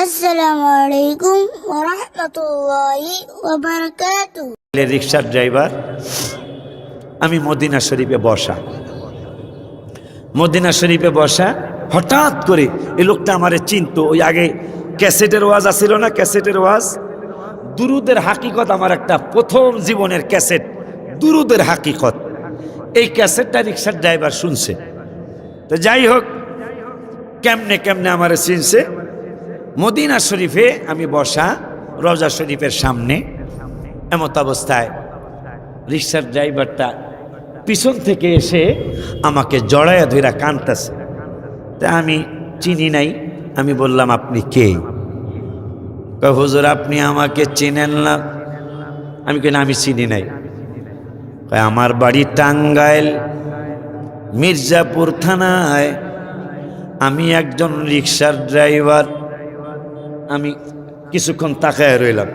আসসালামু আলাইকুম ওয়া রাহমাতুল্লাহি ওয়া বারাকাতুহু। রিক্সার ড্রাইভার, আমি মদিনা শরীফে বসা হঠাৎ করে এই লোকটা আমারে চিনতো। ওই আগে ক্যাসেটের ওয়াজ আসছিল না, ক্যাসেটের ওয়াজ দুরুদের হাকিকত, আমার একটা প্রথম জীবনের ক্যাসেট দুরুদের হাকিকত। এই ক্যাসেটটা রিক্সার ড্রাইভার শুনছে। তো যাই হোক, কেমনে কেমনে আমারে চিনছে। মদিনা শরীফে আমি বসা, রওজা শরীফের সামনে, এমত অবস্থায় রিক্সার ড্রাইভারটা পিছন থেকে এসে আমাকে জড়াইয়া ধইরা কাঁদতেছে। তা আমি চিনি নাই। আমি বললাম, আপনি কে? কয়, হুজুর আপনি আমাকে চিনেন না। আমি কই, না আমি চিনি নাই। কয়, আমার বাড়ি টাঙ্গাইল মির্জাপুর থানায়, আমি একজন রিক্সার ড্রাইভার। আমি কিছুক্ষণ তাকায় রইলাম।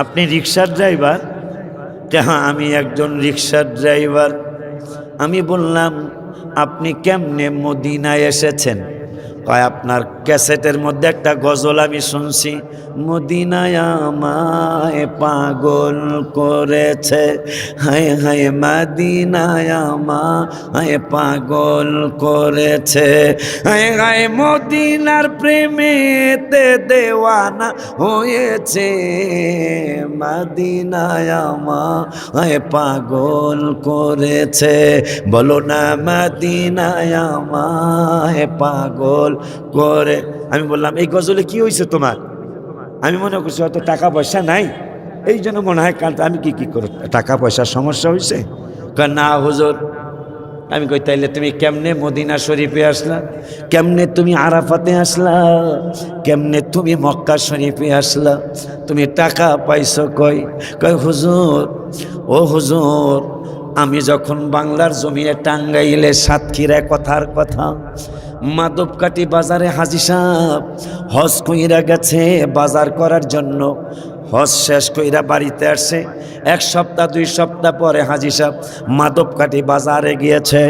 আপনি রিক্সার ড্রাইভার? হ্যাঁ, আমি একজন রিক্সার ড্রাইভার। আমি বললাম, আপনি কেমনে মদিনায় এসেছেন? কয়, আপনার ক্যাসেটের মধ্যে একটা গজল আমি শুনছি, মদিনায় আমায় পাগল করেছে, হায় হায় মদিনায় আমায় পাগল করেছে, হায় হায় মদিনার প্রেমেতে দেওয়ানা হয়েছে, মদিনায় আমায় পাগল করেছে। বলো না মদিনায় আমায় পাগল করে। আমি বললাম, এই গজলে কি হয়েছে তোমার? আমি মনে করছি হয়তো টাকা পয়সা নাই, এই জন্য মনে হয় কাঁদতে। আমি কি করো, টাকা পয়সার সমস্যা হয়েছে? না হুজুর। আমি কই, তাইলে তুমি কেমনে মদিনা শরীফে আসলা? কেমনে তুমি আরাফাতে আসলা? কেমনে তুমি মক্কা শরীফে আসলা? তুমি টাকা পাইছো কই? কয়, হুজুর, ও হুজুর, আমি যখন বাংলার জমিনে টাঙ্গাইলে সাতক্ষীরা কথার কথা, মাধবকাটি বাজারে হাজী সাহেব হজ কইরা গেছে বাজার করার জন্য। হজ শেষ কইরা বাড়িতে আসছে, 1 সপ্তাহ 2 সপ্তাহ পরে হাজী সাহেব মাধবকাটি বাজারে গিয়েছে।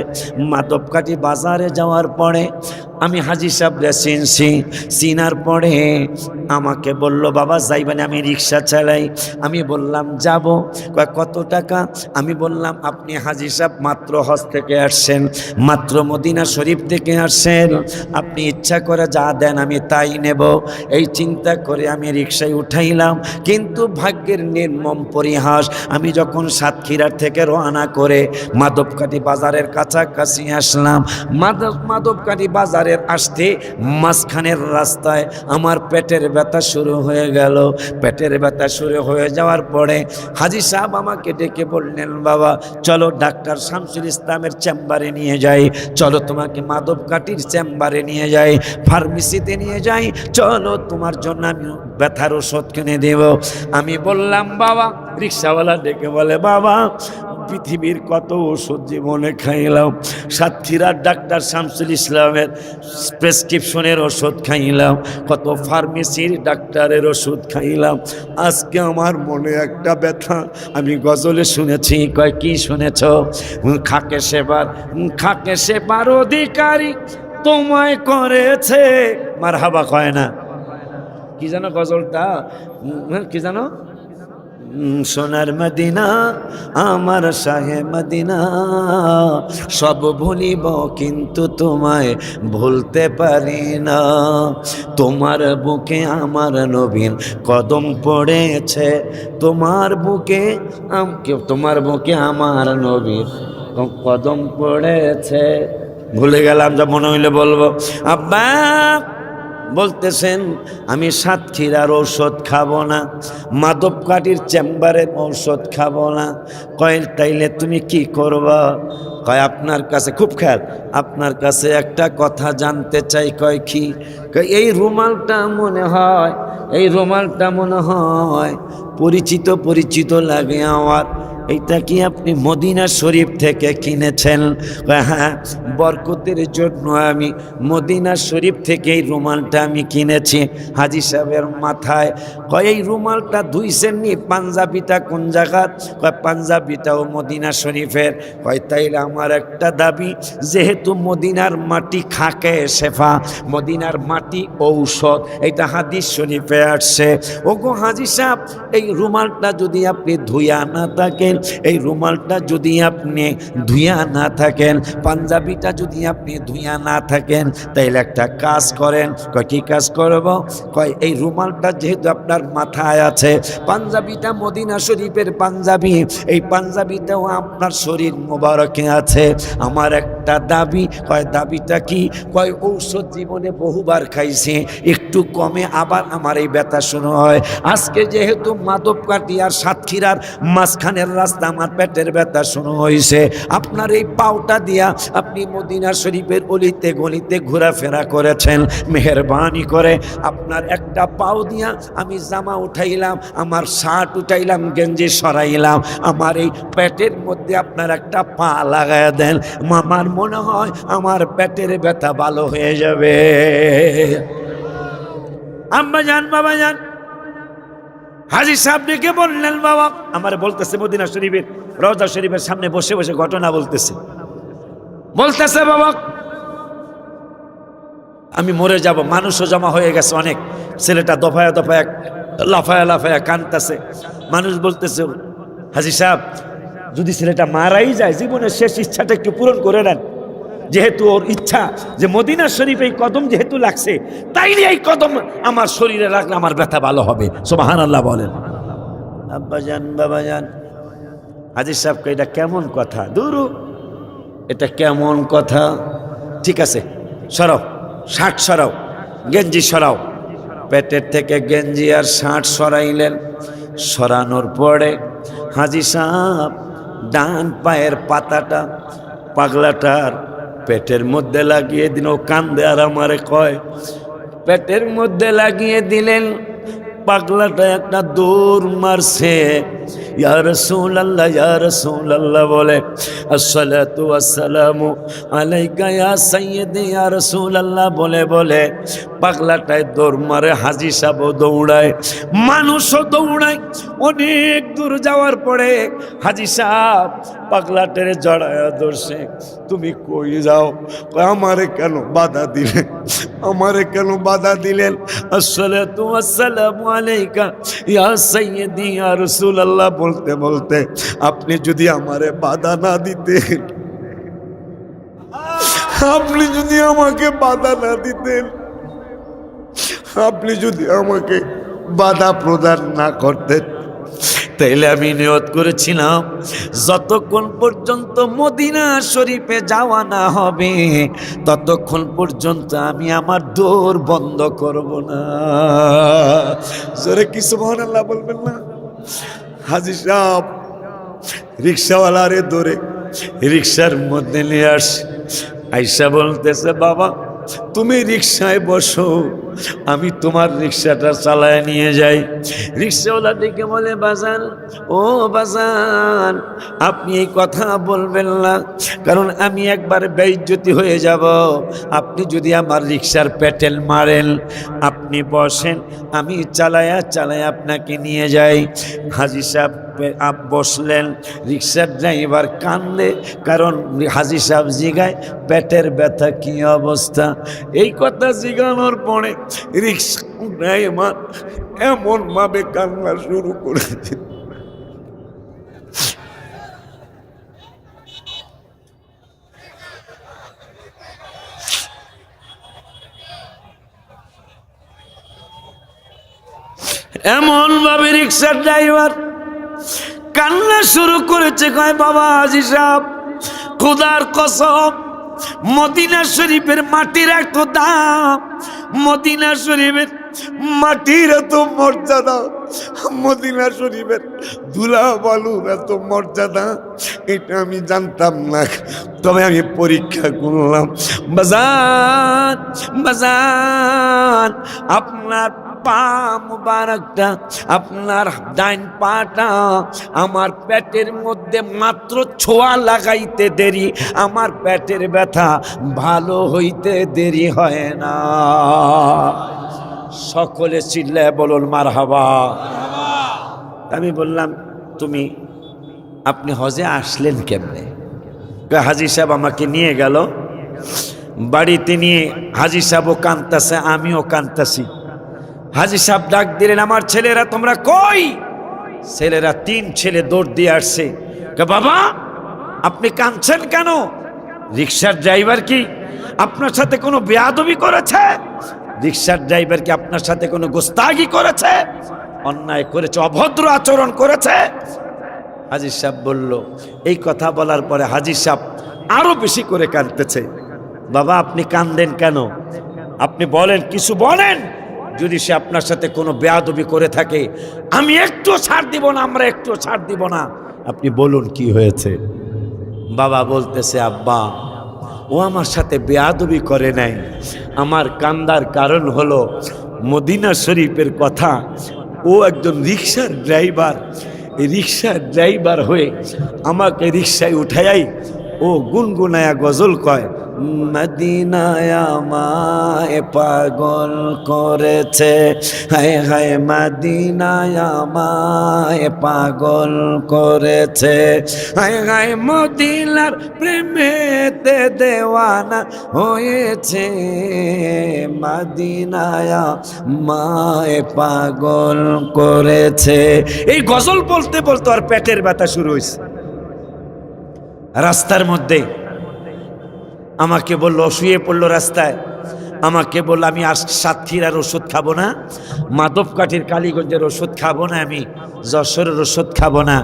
মাধবকাটি বাজারে যাওয়ার পরে আমি হাজী সাহেবরে চিনছি। চিনার পরে আমাকে বলল, বাবা যাইবেন? আমি রিক্সা চালাই। আমি বললাম, যাব। কত টাকা? আমি বললাম, আপনি হাজী সাহেব মাত্র হজ থেকে আসছেন, মাত্র মদিনা শরীফ থেকে আসছেন, আপনি ইচ্ছা করে যা দেন আমি তাই নেব। এই চিন্তা করে আমি রিক্সায় উঠাইলাম। কিন্তু ভাগ্যের নির্মম পরিহাস, আমি যখন সাতক্ষীরার থেকে রওনা করে মাধবকাটি বাজারের কাছাকাছি আসলাম, মাধবকাটি বাজারের আসতে মাঝখানের রাস্তায় আমার পেটের ব্যথা শুরু হয়ে গেল। পেটের ব্যথা শুরু হয়ে যাওয়ার পরে হাজী সাহেব আমাকে ডেকে বললেন, বাবা চলো ডাক্তার শামসুল ইসলামের চেম্বারে নিয়ে যাই, চলো তোমাকে মাধবকাটির চেম্বারে নিয়ে যাই, ফার্মেসিতে নিয়ে যাই, চলো তোমার জন্য আমি ব্যথার ওষুধ কিনে দেব। আমি বললাম, বাবা। রিক্সাওয়ালা ডেকে বলে, বাবা পৃথিবীর কত ওষুধ জীবনে খাইলাম, সাতক্ষীরার ডাক্তার শামসুল ইসলামের প্রেসক্রিপশনের ওষুধ খাইলাম, কত ফার্মেসির ডাক্তারের ওষুধ খাইলাম, আজকে আমার মনে একটা ব্যথা। আমি গজলে শুনেছি। কয়, কি শুনেছ? খাকে সেবার অধিকারী তোমায় করেছে মারহাবা। কয় না, কি জানো গজলটা? কি জানো? সোনার মদিনা আমার শাহে মদিনা, সব ভুলিব কিন্তু তোমায় ভুলতে পারি না। তোমার বুকে আমার নবীর কদম পড়েছে, তোমার বুকে আমার নবীর কদম পড়েছে। ভুলে গেলাম, যা মনে হইলে বলবো। আব্বা বলতেছেন, আমি সাতক্ষীরার ঔষধ খাবো না, মাধবকাটির চেম্বারের ঔষধ খাবো না। কয়, তাইলে তুমি কি করবা? কয়, আপনার কাছে খুব খেয়াল, আপনার কাছে একটা কথা জানতে চাই। কয়, কি? কয়, এই রুমালটা মনে হয় পরিচিত লাগে আমার। এইটা কি আপনি মদিনা শরীফ থেকে কিনেছেন? হ্যাঁ, বরকতের জন্য আমি মদিনা শরীফ থেকে এই রুমালটা আমি কিনেছি। হাজী সাহেবের মাথায় কয় এই রুমালটা ধুইছেন নি? পাঞ্জাবিটা কোন জায়গার? কয় পাঞ্জাবিটাও মদিনা শরীফের। কয় তাইলে আমার একটা দাবি, যেহেতু মদিনার মাটি খাকে শেফা, মদিনার মাটি ঔষধ, এটা হাদিস শরীফে আসছে। ওগো হাজী সাহেব, এই রুমালটা যদি আপনি ধুইয়া না থাকেন, এই রুমালটা যদি আপনি ধুইয়া না থাকেন, পাঞ্জাবিটা যদি আপনি ধুইয়া না থাকেন, তাইলে একটা কাজ করেন। কয় কি কাজ করব? কয় এই রুমালটা যেহেতু আপনার মাথায় আছে, পাঞ্জাবিটা মদিনা শরীফের পাঞ্জাবি, এই পাঞ্জাবিটাও আপনার শরীর মোবারকে আছে। আমার একটা দাবি। কয় দাবিটা কি? কয় ঔষধ জীবনে বহুবার খাইছি, একটু কমে আবার আমার এই ব্যথা শুরু হয়। আজকে যেহেতু মাধবকাঠি আর সাতক্ষীরার মাঝখানের রাস্তা, আমার পেটের ব্যথা শুরু হয়েছে। আপনার এই পাওটা দিয়া আপনি মদিনা শরীফের অলিতে গলিতে ঘোরাফেরা করেছেন, মেহেরবানি করে আপনার একটা পাও দিয়া আমি জামা উঠাইলাম, আমার শার্ট উঠাইলাম, গেঞ্জি সরাইলাম, আমার এই পেটের মধ্যে আপনার একটা পা লাগায় দেন, আমার মনে হয় আমার পেটের ব্যথা ভালো হয়ে যাবে। আম্মা জান, বাবা জান, হাজী সাহেব ডেকে বললেন, বাবা আমার বলতেছে মদিনা শরীফের রওজা শরীফের সামনে বসে বসে ঘটনা বলতেছে, বাবা আমি মরে যাব। মানুষও জমা হয়ে গেছে অনেক, ছেলেটা দফায়া দফায়া লাফায়া লাফায়া কাঁদতেছে। মানুষ বলতেছে, হাজী সাহেব যদি ছেলেটা মারাই যায়, জীবনের শেষ ইচ্ছাটা একটু পূরণ করে নেন। যেহেতু ওর ইচ্ছা যে মদিনা শরীফ এই কদম যেহেতু লাগছে, তাইলে এই কদম আমার শরীরে রাখলে আমার ব্যথা ভালো হবে। সুবহানাল্লাহ বলেন। আব্বা জান, বাবা জান, হাজী সাহেবকে এটা কেমন কথা? দুরু, এটা কেমন কথা? ঠিক আছে, সরাও, শার্ট সরাও, গেঞ্জি সরাও। পেটের থেকে গেঞ্জি আর শার্ট সরাইলেন। সরানোর পরে হাজী সাহেব ডান পায়ের পাতাটা পাগলাটার পেটের মধ্যে লাগিয়ে দিন। ও কান্দে আর আমারে কয়, পেটের মধ্যে লাগিয়ে দিলেন। পাগলাটা একটা দৌড় মারছে, ইয়া রাসূলুল্লাহ, ইয়া রাসূলুল্লাহ বলে, আসসালাতু ওয়াসসালামু আলাইকা ইয়া সাইয়্যিদি ইয়া রাসূলুল্লাহ বলে বলে পাগলাটায় দৌড় মারে। হাজী সাহেবও দৌড়ায়, মানুষও দৌড়ায়। অনেক দূর যাওয়ার পরে হাজী সাহেব পাগলাটারে জড়ায়া ধরছে। তুমি কই যাও? আমারে কেন বাধা দিলেন? আমারে কেন বাধা দিলেন? আসসালাতু ওয়াসসালামু আলাইকা ইয়া সাইয়্যিদি ইয়া রাসূলুল্লাহ বলতে বলতে আপনি যদি আমারে বাধা না দিতেন, আপনি যদি আমাকে বাধা না দিতেন, আপনি যদি আমাকে বাধা প্রদান না করতেন, তাইলে আমি নিয়ত করেছিলাম যতক্ষণ পর্যন্ত মদিনা শরীফে যাওয়া না হবে, ততক্ষণ পর্যন্ত আমি আমার দৌড় বন্ধ করব না। জোরে কি সুবহানাল্লাহ বলবেন না? হাজী সাহেব রিক্সাওয়ালারে ধরে রিক্সার মধ্যে নিয়ে আসে। আইসা বলতেছে, বাবা তুমি রিক্সায় বসো, আমি তোমার রিক্সাটা চালায় নিয়ে যাই। রিক্সাওয়ালা ডেকে বলে, বাজান, ও বাজান, আপনি এই কথা বলবেন না, কারণ আমি একবার বেইজ্জতি হয়ে যাব। আপনি যদি আমার রিক্সার পেটেল মারেন, আপনি বসেন, আমি চালায়া চালায়া আপনাকে নিয়ে যাই। হাজী সাহেব বসলেন, রিক্সার ড্রাইভার কান্দে, কারণ হাজী সাহেব জিগায় পেটের ব্যথা কি অবস্থা। এই কথা জিগানোর পরে রিক্সা ড্রাইভার এমন ভাবে কান্না শুরু করেছে, এমন ভাবে রিক্সার ড্রাইভার কান্না শুরু করেছে। কয়, বাবা হাজী সাহেব, খোদার কসম, মদিনা শরীফের মাটির এত দাম, মদিনা শরীফের মাটির এত মর্যাদা, মদিনা শরীফের ধুলা বালুর এত মর্যাদা, এটা আমি জানতাম না। তবে আমি পরীক্ষা করলাম। বাজান, বাজান, আপনার পা মুবারকটা, আপনার ডাইন পাটা আমার পেটের মধ্যে মাত্র ছোঁয়া লাগাইতে দেরি, আমার পেটের ব্যথা ভালো হইতে দেরি হয় না। সকলে চিল্লায় বলুন মারহাবা। আমি বললাম আপনি হজে আসলেন কেমনে? হাজী সাহেব আমাকে নিয়ে গেল বাড়িতে, নিয়ে হাজী সাহেবও কাঁদতেছে, আমিও কাঁদতেছি। হাজী সাহেব ডাক দিলেন, আমার ছেলেরা তোমরা কই? ছেলেরা 3 ছেলে দৌড় দিয়ে আসছে। বাবা আপনি কাঁদছেন কেন? রিক্সার ড্রাইভার কি আপনার সাথে কোনো বেয়াদবি করেছে? রিক্সার ড্রাইভার কি আপনার সাথে কোনো গোস্তাগি করেছে? অন্যায় করেছে, অভদ্র আচরণ করেছে? হাজী সাহেব বলল। এই কথা বলার পরে হাজী সাহেব আরো বেশি করে কাঁদতেছে। বাবা আপনি কাঁদেন কেন? আপনি বলেন, কিছু বলেন। যদি সে আপনার সাথে কোনো বেয়াদবি করে থাকে আমি একটুও ছাড় দিব না, আমরা একটুও ছাড় দিব না। আপনি বলুন কি হয়েছে? বাবা বলতেছে, আব্বা ও আমার সাথে বেয়াদবি করে নাই। আমার কান্দার কারণ হলো মদিনা শরীফের কথা। ও একজন রিক্সার ড্রাইভার, এই রিক্সার ড্রাইভার হয়ে আমাকে রিক্সায় উঠাই ও গুনগুনায়া গজল কয়, মদিনায় আমায় পাগল করেছে, হায় হায় মদিনায় আমায় পাগল করেছে, হায় হায় মদিনার প্রেমেতে দেওয়ানা হয়েছে, মদিনায় আমায় পাগল করেছে। এই গজল বলতে বলতে আর পেটের ব্যথা শুরু হয়েছে। রাস্তার মধ্যে আমাকে বললো, শুয়ে পড়লো রাস্তায়, আমাকে বললো আমি সাতক্ষীরার ওষুধ খাবো না, মাধবকাঠির কালীগঞ্জের ওষুধ খাবো না, আমি যশোরের ওষুধ খাবো না।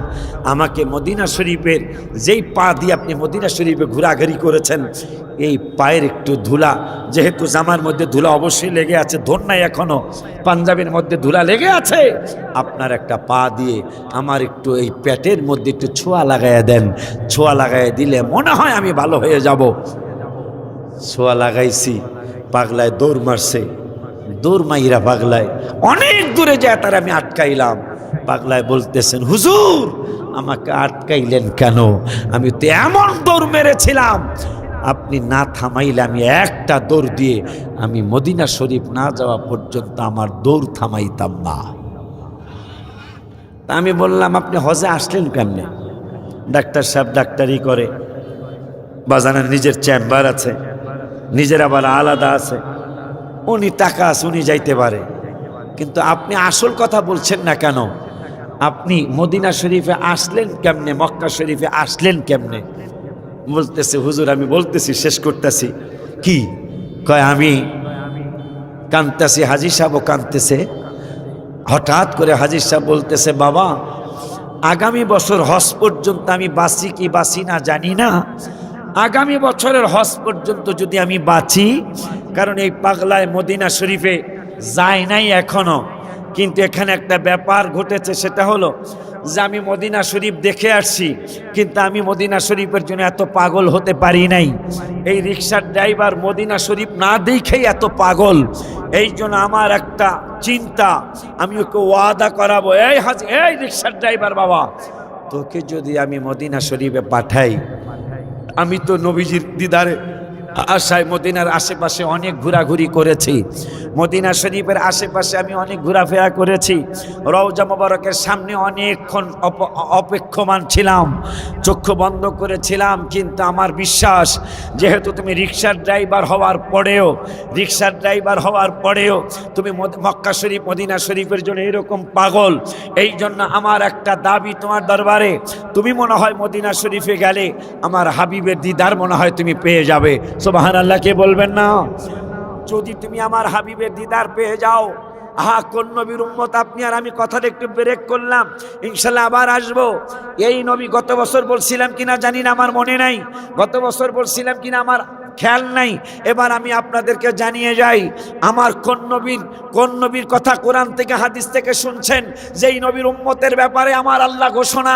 আমাকে মদিনা শরীফের যেই পা দিয়ে আপনি মদিনা শরীফে ঘোরাঘুরি করেছেন, এই পায়ের একটু ধুলা, যেহেতু জামার মধ্যে ধুলা অবশ্যই লেগে আছে, ধর নাই এখনো, পাঞ্জাবের মধ্যে ধুলা লেগে আছে, আপনার একটা পা দিয়ে আমার একটু এই পেটের মধ্যে একটু ছোঁয়া লাগাইয়া দেন। ছোঁয়া লাগাইয়া দিলে মনে হয় আমি ভালো হয়ে যাব। ছোঁয়া লাগাইছি, পাগলায় দৌড় মারছে, দৌড় মাইরা পাগলায় অনেক দূরে যায়, তার আমি আটকাইলাম। পাগলায় বলতেছেন, হুজুর আমাকে আটকাইলেন কেন? আমি তো এমন দৌড় মেরেছিলাম, আপনি না থামাইলে আমি একটা দৌড় দিয়ে আমি মদিনা শরীফ না যাওয়া পর্যন্ত আমার দৌড় থামাইতাম না। তা আমি বললাম, আপনি হজে আসলেন কেমনে? ডাক্তার সাহেব ডাক্তারি করে, বাজানের নিজের চেম্বার আছে, নিজের আবার আলাদা আছে, উনি টাকা আছে, উনি যাইতে পারে, কিন্তু আপনি আসল কথা বলছেন না কেন? আপনি মদিনা শরীফে আসলেন কেমনে, মক্কা শরীফে আসলেন কেমনে? বলতেছে, হুজুর আমি বলতেছি, শেষ করতেছি। কি কয়? আমি কাঁদতেছি, হাজী সাহেবও কাঁদতেছে। হঠাৎ করে হাজী সাহেব বলতেছে, বাবা আগামী বছর হজ পর্যন্ত আমি বাঁচি কি বাঁচি না জানি না, আগামী বছরের হজ পর্যন্ত যদি আমি বাঁচি, কারণ এই পাগলায় মদিনা শরীফে যায় নাই এখনো, কিন্তু এখানে একটা ব্যাপার ঘটেছে, সেটা হলো যে আমি মদিনা শরীফ দেখে আসছি, কিন্তু আমি মদিনা শরীফের জন্য এত পাগল হতে পারি নাই। এই রিক্সার ড্রাইভার মদিনা শরীফ না দেখেই এত পাগল। এই জন্য আমার একটা চিন্তা, আমি ওকে ওয়াদা করাবো, এই রিক্সার ড্রাইভার বাবা, তোকে যদি আমি মদিনা শরীফে পাঠাই, আমি তো নবীজির দিদারে আশায় মদিনার আশেপাশে অনেক ঘোরাঘুরি করেছি, মদিনা শরীফের আশেপাশে আমি অনেক ঘোরাফেরা করেছি, রওজা মোবারকের সামনে অনেকক্ষণ অপেক্ষমান ছিলাম, চক্ষু বন্ধ করেছিলাম। কিন্তু আমার বিশ্বাস, যেহেতু তুমি রিক্সার ড্রাইভার হওয়ার পরেও তুমি মক্কা শরীফ মদিনা শরীফের জন্য এরকম পাগল, এই জন্য আমার একটা দাবি তোমার দরবারে, তুমি মনে হয় মদিনা শরীফে গেলে আমার হাবিবের দিদার মনে হয় তুমি পেয়ে যাবে। সুবহানাল্লাহ কে বলবেন না? যদি তুমি আমার হাবিবের দিদার পেয়ে যাও, কোন নবীর উম্মত আপনি আর আমি কথাটা একটু ব্রেক করলাম, ইনশাল্লাহ আবার আসবো। এই নবী গত বছর বলছিলাম কিনা জানি না, আমার মনে নাই, গত বছর বলছিলাম কিনা আমার খেয়াল নাই। এবার আমি আপনাদেরকে জানিয়ে যাই, আমার কোন নবীর কথা কোরআন থেকে হাদিস থেকে শুনছেন, যেই নবীর উম্মতের ব্যাপারে আমার আল্লাহ ঘোষণা,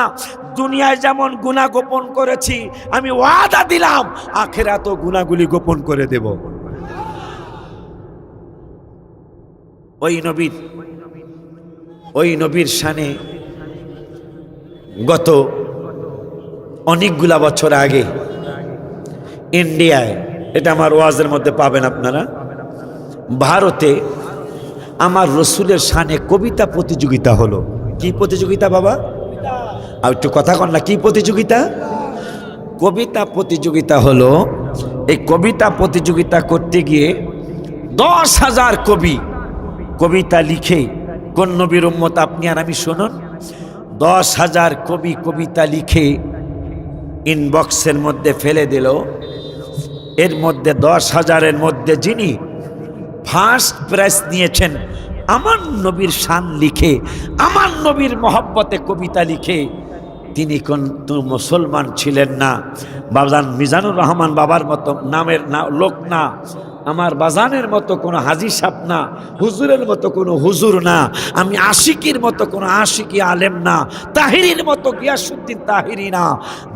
দুনিয়ায় যেমন গুনাহ গোপন করেছি, আমি ওয়াদা দিলাম আখিরাতেও গুনাহগুলি গোপন করে দেব। ওই নবীর শানে গত অনেকগুলা বছর আগে ইন্ডিয়ায়, এটা আমার ওয়াজের মধ্যে পাবেন আপনারা, ভারতে আমার রসুলের শানে কবিতা প্রতিযোগিতা হলো। কি প্রতিযোগিতা বাবা? আর একটু কথা কন না, কি প্রতিযোগিতা? কবিতা প্রতিযোগিতা হলো। এই কবিতা প্রতিযোগিতা করতে গিয়ে 10,000 কবি কবিতা লিখে, কোন নবীর উম্মত আপনি আর আমি শুনুন, 10,000 কবি কবিতা লিখে ইনবক্সের মধ্যে ফেলে দিল। এর মধ্যে 10,000-এর মধ্যে যিনি ফার্স্ট প্রাইজ নিয়েছেন, আমার নবীর শান লিখে, আমার নবীর মহব্বতে কবিতা লিখে, তিনি কিন্তু মুসলমান ছিলেন না। বাজান মিজানুর রহমান বাবার মতো নামের লোক না, আমার বাজানের মতো কোনো হাজি সাহেব না, হুজুরের মতো কোনো হুজুর না, আমি আশিকির মতো কোনো আশিকি আলেম না, তাহিরির মতো গিয়াসউদ্দিন তাহিরি না।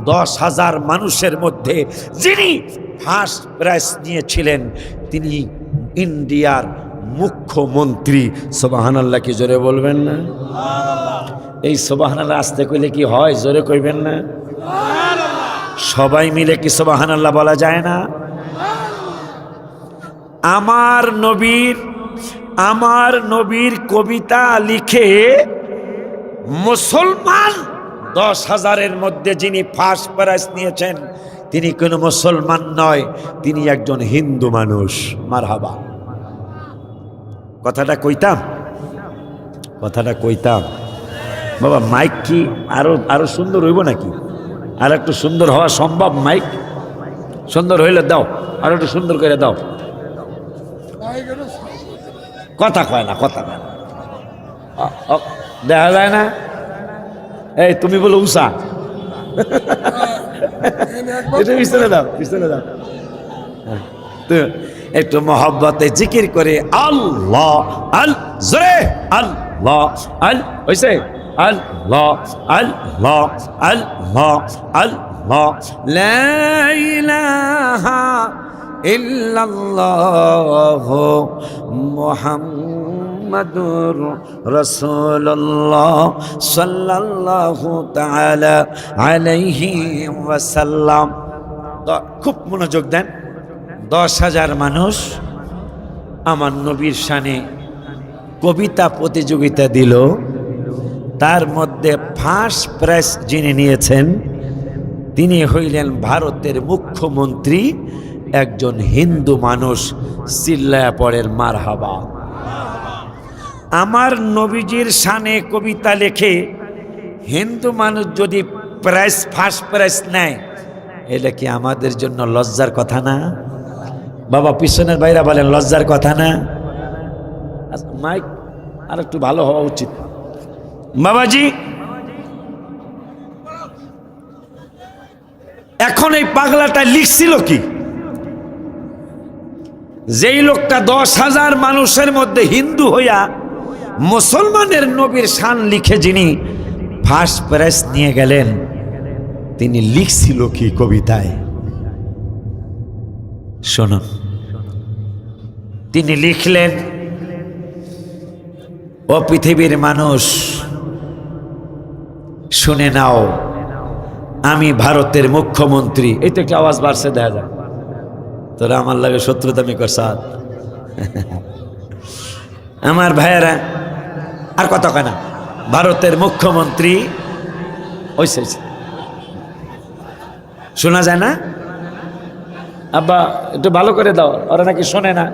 10,000 মানুষের মধ্যে যিনি ফার্স্ট প্রাইজ নিয়েছিলেন, তিনি ইন্ডিয়ার মুখ্যমন্ত্রী। সুবহানাল্লাহ কি জোরে বলবেন না? এই সুবহানাল্লাহ আস্তে কইলে কি হয়? জোরে কইবেন না? সবাই মিলে কি সুবহানাল্লাহ বলা যায় না? আমার নবীর কবিতা লিখে মুসলমান 10,000-এর মধ্যে যিনি ফার্স্ট প্রাইজ নিয়েছেন, তিনি কোনো মুসলমান নয়, তিনি একজন হিন্দু মানুষ। মারহাবা। কথাটা কইতাম বাবা। মাইক কি আরো সুন্দর হইব নাকি? আর একটু সুন্দর হওয়া সম্ভব? মাইক সুন্দর হইলে দাও, আর একটু সুন্দর করে দাও। কথা কয় না, দেখা যায় না। এই তুমি বলো উষা, পিছনে দাও। একটু মহব্বতে জিকির করে আল্লাহ আল জোরে আল্লাহ আল হইছে আল্লাহ আল্লাহ আল্লাহ আল্লাহ লা ইলাহা ইল্লাল্লাহ মুহাম্মাদুর রাসূলুল্লাহ সাল্লাল্লাহু তাআলা আলাইহি ওয়াসাল্লাম। খুব মনোযোগ দেন। 10,000 মানুষ আমার নবীর শানে কবিতা প্রতিযোগিতা দিল। তার মধ্যে ফার্স্ট প্রাইজ যিনি নিয়েছেন, তিনি হইলেন ভারতের মুখ্যমন্ত্রী, একজন হিন্দু মানুষ। চিল্লায়া পড়েন মারহাবা। আমার নবীজির শানে কবিতা লেখে হিন্দু মানুষ যদি ফার্স্ট প্রাইজ নেয়, এটা কি আমাদের জন্য লজ্জার কথা না? বাবা পিছনের বাইরা বলেন লজ্জার কথা না? মাইক আর একটু ভালো হওয়া উচিত। বাবাজি, এখন এই পাগলাটা লিখছিল কি? যেই লোকটা 10,000 মানুষের মধ্যে হিন্দু হইয়া মুসলমানের নবীর শান লিখে যিনি ফার্স্ট প্রাইজ নিয়ে গেলেন, তিনি লিখছিল কি কবিতায়? শোনো, তিনি লিখলেন, ও পৃথিবীর মানুষ শুনে নাও, আমি ভারতের মুখ্যমন্ত্রী। এই তো একটা আওয়াজ বাড়ছে, দেখা যায়। তোরা আমার লাগে শত্রুতামি করছ। আমার ভাইয়েরা আর কত কেনা, ভারতের মুখ্যমন্ত্রী ওইসে শোনা যায় না? আব্বা একটু ভালো করে দাও, ওরা নাকি শোনে না।